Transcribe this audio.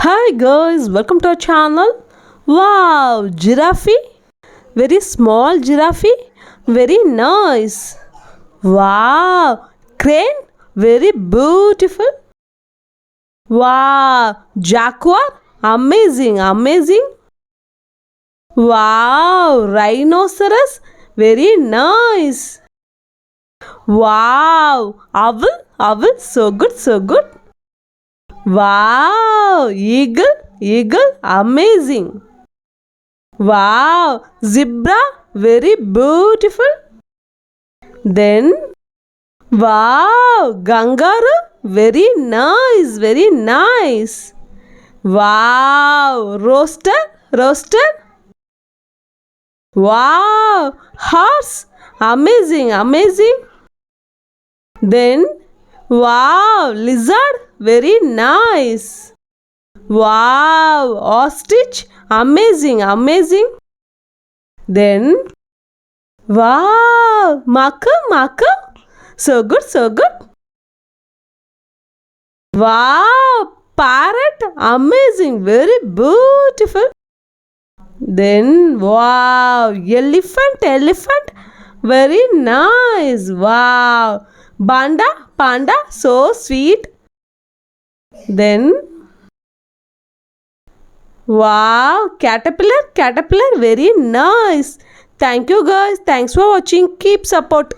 Hi guys, welcome to our channel. Wow, giraffe, very small giraffe, very nice. Wow, crane, very beautiful. Wow, jaguar, amazing. Wow, rhinoceros, very nice. Wow, owl, so good. Wow, eagle, amazing. Wow, zebra, very beautiful. Then, wow, kangaroo, very nice. Wow, roaster. Wow, horse, amazing. Then, wow, lizard, very nice. Wow, ostrich, amazing. Then, wow, marker, so good. Wow, parrot, amazing, very beautiful. Then, wow, elephant, very nice. Wow, panda, so sweet. Then, wow, caterpillar, very nice. Thank you guys. Thanks for watching. Keep support.